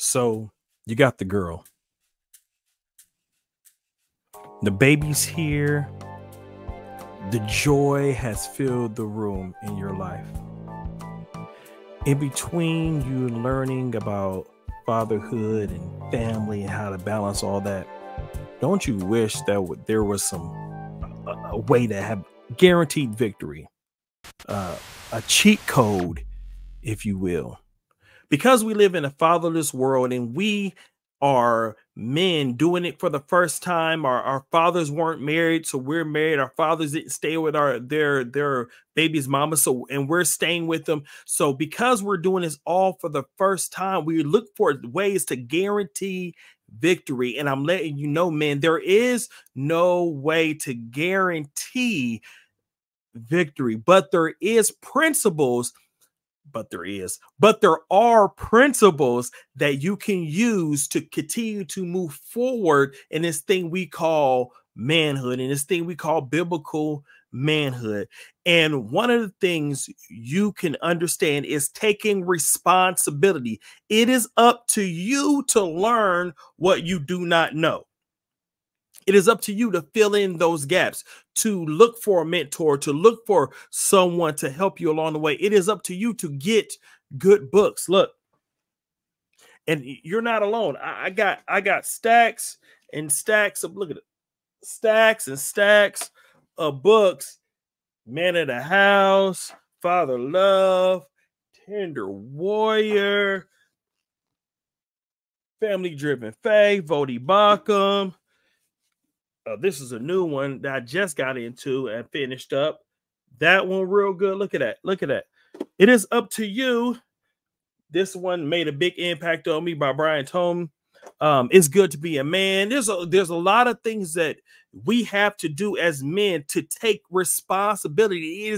So you got the girl. The baby's here. The joy has filled the room in your life. In between you learning about fatherhood and family and how to balance all that, don't you wish that there was a way to have guaranteed victory, uh, a cheat code, if you will? Because we live in a fatherless world and we are men doing it for the first time. Our fathers weren't married, so we're married. Our fathers didn't stay with their baby's mama, so and we're staying with them. So because we're doing this all for the first time, we look for ways to guarantee victory. And I'm letting you know, man, there is no way to guarantee victory, but there are principles that you can use to continue to move forward in this thing we call manhood, and this thing we call biblical manhood. And one of the things you can understand is taking responsibility. It is up to you to learn what you do not know. It is up to you to fill in those gaps, to look for a mentor, to look for someone to help you along the way. It is up to you to get good books. Look, and you're not alone. I got stacks and stacks of, look at it, stacks and stacks of books. Man of the House, Father Love, Tender Warrior, Family Driven Faith, Vodi Bakum. This is a new one that I just got into and finished up. That one real good. Look at that. Look at that. It is up to you. This one made a big impact on me by Brian Tome. It's good to be a man. There's a lot of things that we have to do as men to take responsibility. It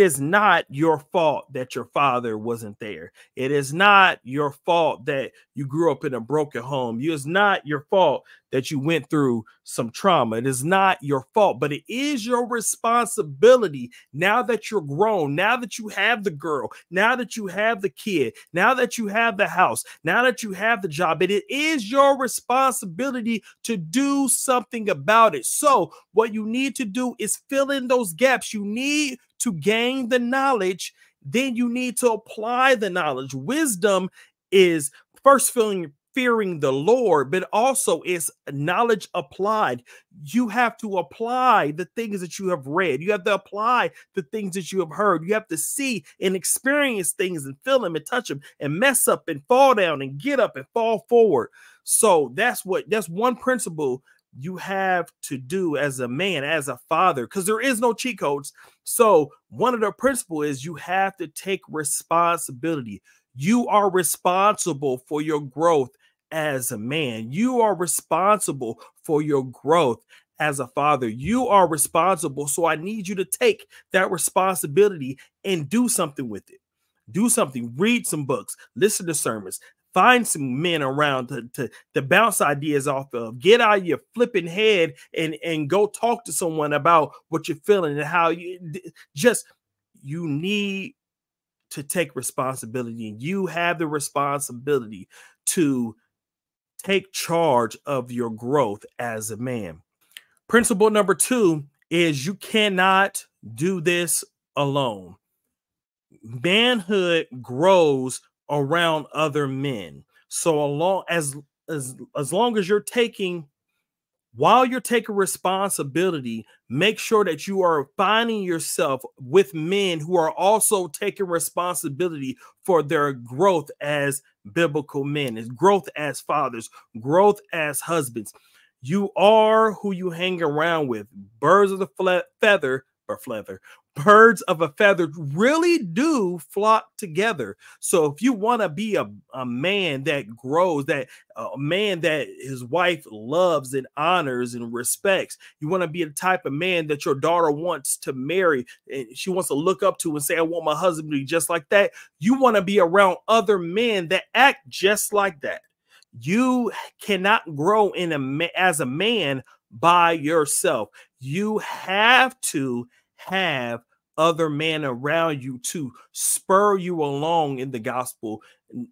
is not your fault that your father wasn't there. It is not your fault that you grew up in a broken home. It is not your fault that you went through some trauma. It is not your fault, but it is your responsibility now that you're grown, now that you have the girl, now that you have the kid, now that you have the house, now that you have the job. It is your responsibility to do something about it. So what you need to do is fill in those gaps. You need to gain the knowledge, then you need to apply the knowledge. Wisdom is first fearing the Lord, but also is knowledge applied. You have to apply the things that you have read. You have to apply the things that you have heard. You have to see and experience things and feel them and touch them and mess up and fall down and get up and fall forward. So that's one principle you have to do as a man, as a father, because there is no cheat codes. So one of the principles is you have to take responsibility. You are responsible for your growth as a man. You are responsible for your growth as a father. You are responsible. So I need you to take that responsibility and do something with it. Do something, read some books, listen to sermons, find some men around to bounce ideas off of. Get out of your flipping head and go talk to someone about what you're feeling and how you need to take responsibility. You have the responsibility to take charge of your growth as a man. Principle number 2 is you cannot do this alone. Manhood grows around other men. So as long as you're taking responsibility, make sure that you are finding yourself with men who are also taking responsibility for their growth as biblical men, as growth as fathers, growth as husbands. You are who you hang around with. Birds of a feather really do flock together. So if you want to be a man that grows, that a man that his wife loves and honors and respects, you want to be the type of man that your daughter wants to marry and she wants to look up to and say, I want my husband to be just like that. You want to be around other men that act just like that. You cannot grow as a man by yourself. You have to have other men around you to spur you along in the gospel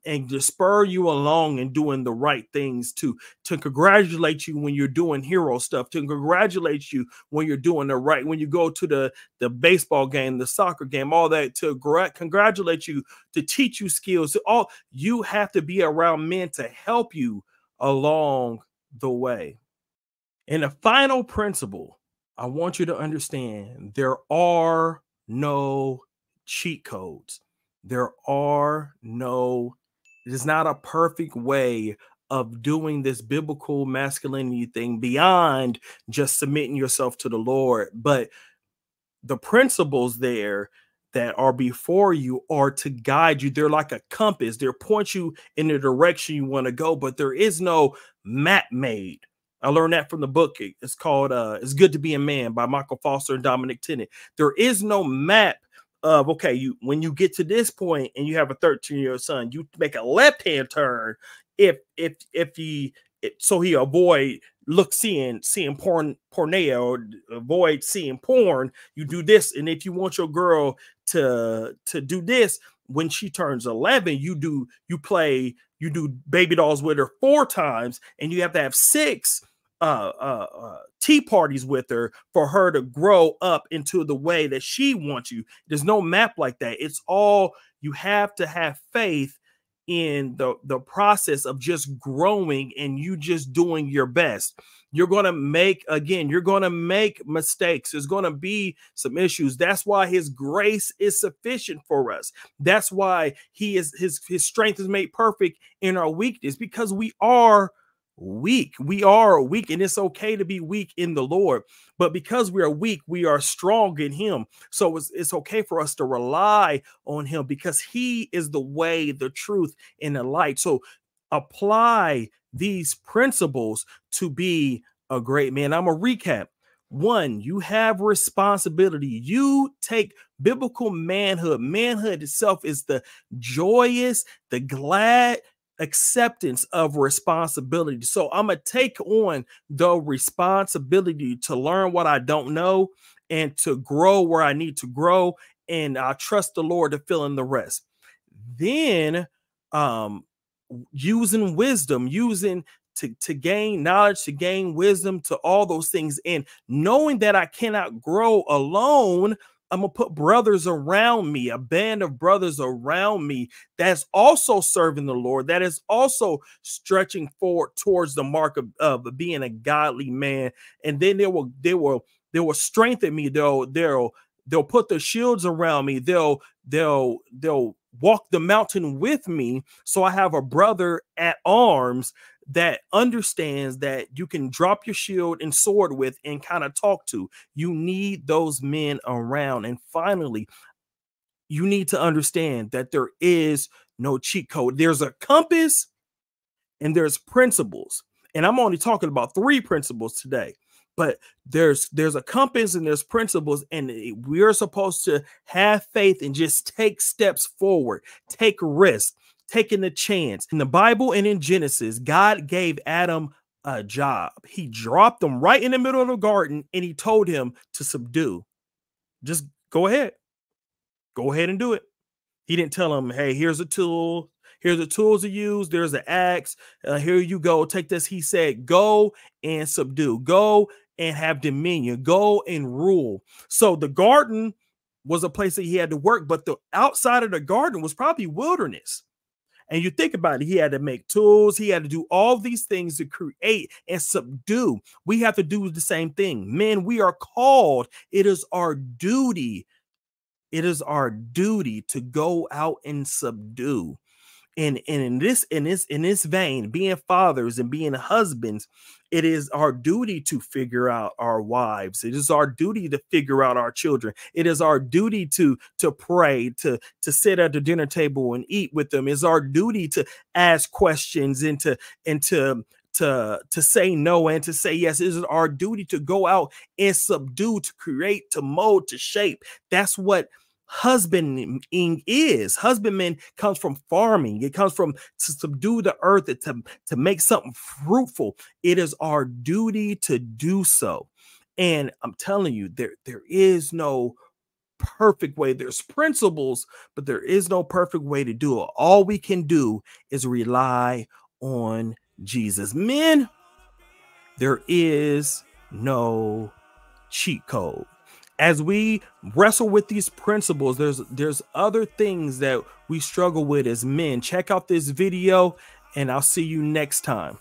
and to spur you along in doing the right things, to congratulate you when you're doing hero stuff, to congratulate you when you're doing the right, when you go to the baseball game, the soccer game, all that, to congratulate you, to teach you skills. All you have to be around men to help you along the way. And the final principle, I want you to understand, there are no cheat codes. There are no, it is not a perfect way of doing this biblical masculinity thing beyond just submitting yourself to the Lord. But the principles there that are before you are to guide you. They're like a compass. They'll point you in the direction you want to go, but there is no map made. I learned that from the book. It's called It's Good to Be a Man by Michael Foster and Dominic Tennant. There is no map of, okay, when you get to this point and you have a 13-year-old son, you make a left-hand turn so he avoid seeing pornea, or avoid seeing porn. You do this, and if you want your girl to do this when she turns 11, you do baby dolls with her 4 times, and you have to have 6 tea parties with her for her to grow up into the way that she wants you. There's no map like that. It's all, you have to have faith in the process of just growing and you just doing your best. You're going to make mistakes. There's going to be some issues. That's why his grace is sufficient for us. That's why his strength is made perfect in our weakness, because we are weak. We are weak, and it's okay to be weak in the Lord. But because we are weak, we are strong in him. So it's okay for us to rely on him, because he is the way, the truth, and the light. So apply these principles to be a great man. I'm gonna recap. 1, you have responsibility. You take biblical manhood. Manhood itself is the joyous, the glad acceptance of responsibility. So I'm gonna take on the responsibility to learn what I don't know and to grow where I need to grow, and I trust the Lord to fill in the rest. Then using wisdom, to gain knowledge, to gain wisdom, to all those things, and knowing that I cannot grow alone, I'm gonna put brothers around me, a band of brothers around me that's also serving the Lord, that is also stretching forward towards the mark of being a godly man. And then they will strengthen me. They'll put their shields around me. They'll walk the mountain with me. So I have a brother at arms that understands that you can drop your shield and sword with and kind of talk to. You need those men around. And finally, you need to understand that there is no cheat code. There's a compass and there's principles. And I'm only talking about 3 principles today, but there's a compass and there's principles, and we're supposed to have faith and just take steps forward, take risks, taking a chance. In the Bible and in Genesis, God gave Adam a job. He dropped him right in the middle of the garden and he told him to subdue. Just go ahead and do it. He didn't tell him, hey, here's a tool. Here's the tools to use. There's an axe. Here you go. Take this. He said, go and subdue. Go and have dominion. Go and rule. So the garden was a place that he had to work, but the outside of the garden was probably wilderness. And you think about it, he had to make tools. He had to do all these things to create and subdue. We have to do the same thing. Men, we are called. It is our duty. It is our duty to go out and subdue. And in this vein, being fathers and being husbands, it is our duty to figure out our wives. It is our duty to figure out our children. It is our duty to pray, to sit at the dinner table and eat with them. It's our duty to ask questions and to say no and to say yes. It is our duty to go out and subdue, to create, to mold, to shape. That's what husbanding is. Husbandman comes from farming. It comes from to subdue the earth, to make something fruitful. It is our duty to do so. And I'm telling you, there is no perfect way. There's principles, but there is no perfect way to do it. All we can do is rely on Jesus. Men, there is no cheat code. As we wrestle with these principles, there's other things that we struggle with as men. Check out this video, and I'll see you next time.